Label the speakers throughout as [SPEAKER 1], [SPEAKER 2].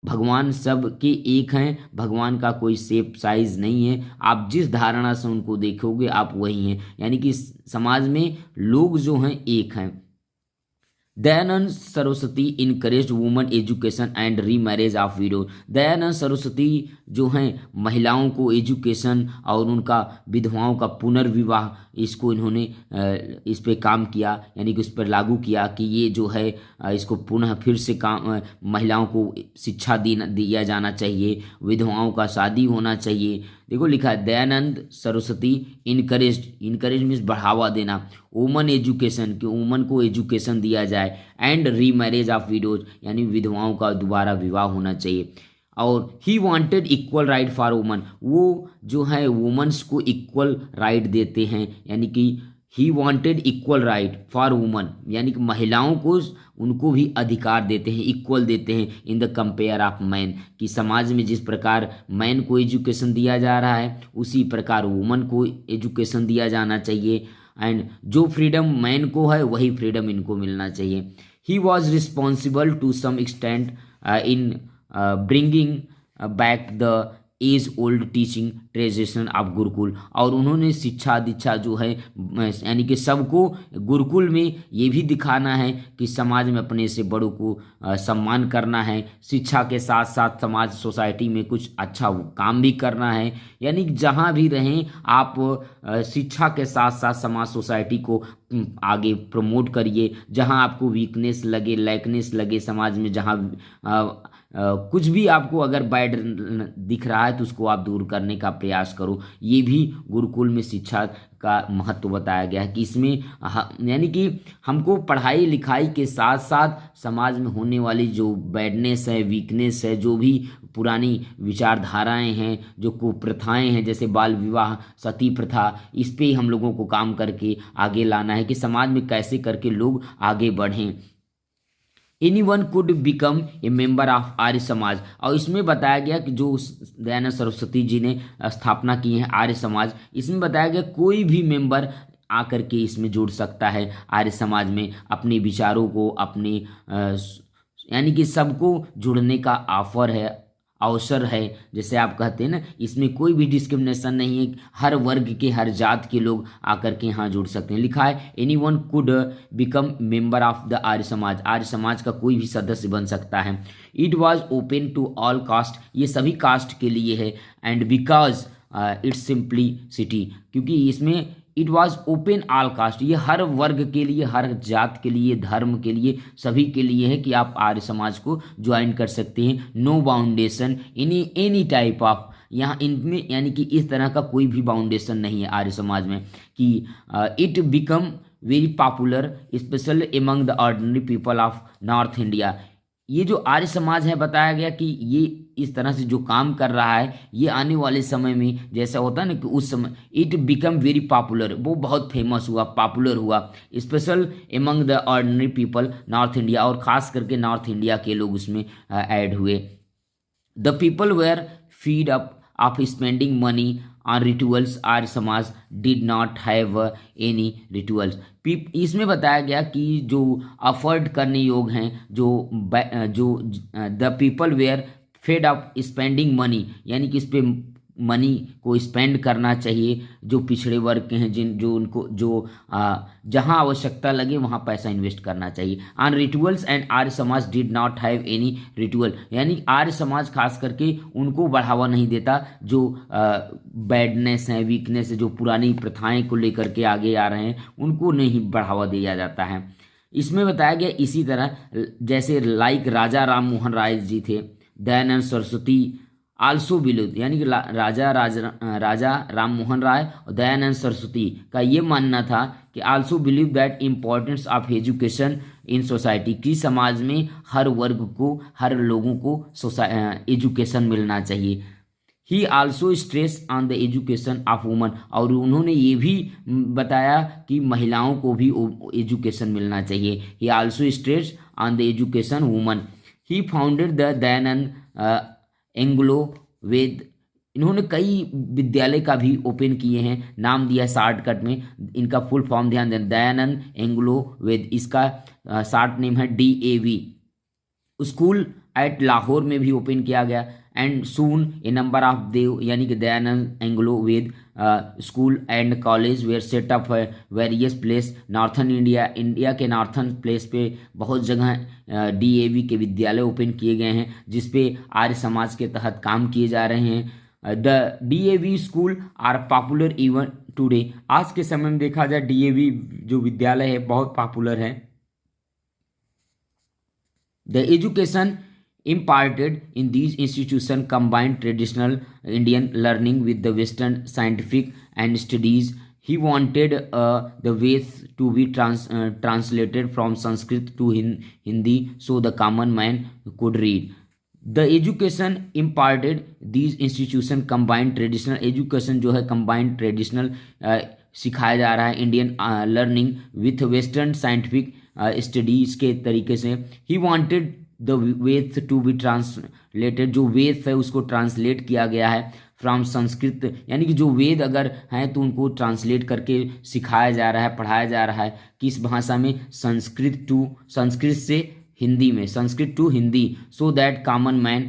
[SPEAKER 1] भगवान सब के एक हैं, भगवान का कोई शेप साइज नहीं है। आप जिस धारणा से उनको देखोगे आप वही हैं, यानी कि समाज में लोग जो हैं एक हैं। Dayanand Saraswati encourage woman education and remarriage of window. Dayanand Saraswati जो हैं महिलाओं को एजुकेशन और उनका विधवाओं का पुनर्विवाह, इसको इन्होंने इस पे काम किया, यानी कि उस पर लागू किया कि ये जो है इसको पुनः फिर से काम, महिलाओं को शिक्षा दिया जाना चाहिए, विधवाओं का शादी होना चाहिए। देखो लिखा है दयानंद सरस्वती इनकरेज मीन्स बढ़ावा देना, वुमन एजुकेशन कि वुमन को एजुकेशन दिया जाए, एंड रीमैरिज ऑफ विडोज यानी विधवाओं का दोबारा विवाह होना चाहिए। और he wanted equal right for woman, वो जो है वुमेन्स को इक्वल राइट देते हैं, यानी कि he wanted equal right for woman यानी कि महिलाओं को उनको भी अधिकार देते हैं, इक्वल देते हैं in the compare of man, कि समाज में जिस प्रकार मैन को एजुकेशन दिया जा रहा है उसी प्रकार वुमन को एजुकेशन दिया जाना चाहिए, एंड जो फ्रीडम मैन को है वही फ्रीडम इनको मिलना चाहिए। He was responsible to some extent in bringing back the age old teaching tradition of gurukul, और उन्होंने शिक्षा दीक्षा जो है यानी कि सबको गुरुकुल में ये भी दिखाना है कि समाज में अपने से बड़ों को सम्मान करना है, शिक्षा के साथ साथ समाज सोसाइटी में कुछ अच्छा काम भी करना है, यानी कि जहाँ भी रहें आप शिक्षा के साथ साथ समाज सोसाइटी को आगे प्रमोट करिए। जहाँ आपको वीकनेस लगे, लैकनेस लगे समाज में, जहाँ कुछ भी आपको अगर बैड दिख रहा है तो उसको आप दूर करने का प्रयास करो। ये भी गुरुकुल में शिक्षा का महत्व बताया गया है कि इसमें यानी कि हमको पढ़ाई लिखाई के साथ साथ समाज में होने वाली जो बैडनेस है, वीकनेस है, जो भी पुरानी विचारधाराएं हैं, जो कुप्रथाएं हैं जैसे बाल विवाह, सती प्रथा, इस पे ही हम लोगों को काम करके आगे लाना है कि समाज में कैसे करके लोग आगे बढ़ें। Anyone could become a member of Arya Samaj, और इसमें बताया गया कि जो दयानंद सरस्वती जी ने स्थापना की है आर्य समाज, इसमें बताया गया कोई भी मेंबर आकर के इसमें जुड़ सकता है आर्य समाज में, अपने विचारों को अपने यानी कि सबको जुड़ने का ऑफर है, अवसर है, जैसे आप कहते हैं ना, इसमें कोई भी डिस्क्रिमिनेशन नहीं है, हर वर्ग के हर जात के लोग आकर के यहाँ जुड़ सकते हैं। लिखा है anyone could become member of the Arya Samaj, Arya समाज का कोई भी सदस्य बन सकता है। It was open to all caste, ये सभी कास्ट के लिए है, एंड बिकॉज इट्स सिंप्लिसिटी, क्योंकि इसमें it was open all caste, ये हर वर्ग के लिए, हर जात के लिए, धर्म के लिए, सभी के लिए है कि आप आर्य समाज को ज्वाइन कर सकते हैं। No boundation any type of, यहाँ इनमें यानी कि इस तरह का कोई भी बाउंडेशन नहीं है आर्य समाज में, कि it become very popular special among the ordinary people of north India. ये जो आर्य समाज है बताया गया कि ये इस तरह से जो काम कर रहा है, ये आने वाले समय में जैसा होता है ना कि उस समय इट बिकम वेरी पॉपुलर, वो बहुत फेमस हुआ, पॉपुलर हुआ, special among the ordinary people north India, और ख़ास करके नॉर्थ इंडिया के लोग उसमें ऐड हुए। The people were fed up of spending money on rituals, Arya Samaj did not have any rituals. इसमें बताया गया कि जो अफोर्ड करने योग हैं, जो the people were fed of spending money, यानी कि इस पे मनी को स्पेंड करना चाहिए, जो पिछड़े वर्ग के हैं, जो उनको जहां आवश्यकता लगे वहां पैसा इन्वेस्ट करना चाहिए। On rituals and Arya Samaj did not have any ritual, यानी आर्य समाज खास करके उनको बढ़ावा नहीं देता जो बैडनेस है, वीकनेस है, जो पुरानी प्रथाएं को लेकर के आगे आ रहे हैं उनको नहीं बढ़ावा दिया जाता है। इसमें बताया गया इसी तरह जैसे लाइक राजा राम मोहन राय जी थे, दयानंद सरस्वती आल्सो बिलीव, यानी कि राजा राम मोहन राय और दयानंद सरस्वती का ये मानना था कि also believe that importance of education in society, की समाज में हर वर्ग को, हर लोगों को एजुकेशन मिलना चाहिए। He also stress on the education of woman, और उन्होंने ये भी बताया कि महिलाओं को भी एजुकेशन मिलना चाहिए। He also stress on the education woman. He founded the Dayanand Anglo Ved, इन्होंने कई विद्यालय का भी ओपन किए हैं, नाम दिया शॉर्टकट में, इनका फुल फॉर्म ध्यान दें, दयानंद एंग्लो वेद, इसका शॉर्ट नेम है DAV। स्कूल एट लाहौर में भी ओपन किया गया। And soon a number of DAV यानी कि Dayanand Anglo Ved school and college were set up है वेरियस प्लेस नॉर्थन इंडिया के नॉर्थन प्लेस पे बहुत जगह डीएवी के विद्यालय ओपन किए गए हैं जिसपे आर्य समाज के तहत काम किए जा रहे हैं। The DAV school are popular even today. आज के समय में देखा जाए डीएवी जो विद्यालय है बहुत पॉपुलर है। The education imparted in these institutions combined traditional Indian learning with the Western scientific and studies. He wanted the Veds to be translated from Sanskrit to Hindi so the common man could read. The education imparted these institutions combined traditional education जो है combined traditional सिखाया जा रहा है Indian learning with western scientific studies के तरीके से। He wanted the Vedas to be translated, जो वेद है उसको ट्रांसलेट किया गया है फ्रॉम संस्कृत, यानी कि जो वेद अगर हैं तो उनको ट्रांसलेट करके सिखाया जा रहा है, पढ़ाया जा रहा है किस भाषा में, संस्कृत से हिंदी में, Sanskrit to Hindi, so that common man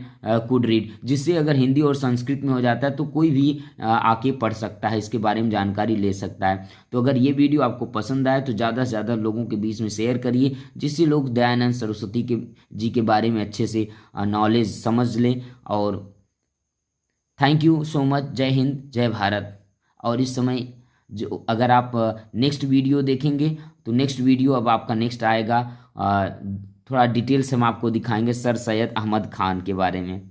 [SPEAKER 1] could read, जिससे अगर हिंदी और संस्कृत में हो जाता है तो कोई भी आके पढ़ सकता है, इसके बारे में जानकारी ले सकता है। तो अगर ये वीडियो आपको पसंद आए तो ज़्यादा से ज़्यादा लोगों के बीच में शेयर करिए जिससे लोग दयानंद सरस्वती जी के बारे में अच्छे से नॉलेज समझ लें। और थैंक यू सो मच। जय हिंद, जय भारत। और इस समय जो अगर आप नेक्स्ट वीडियो देखेंगे तो नेक्स्ट वीडियो अब आपका नेक्स्ट आएगा, थोड़ा डिटेल से हम आपको दिखाएंगे सर सैयद अहमद खान के बारे में।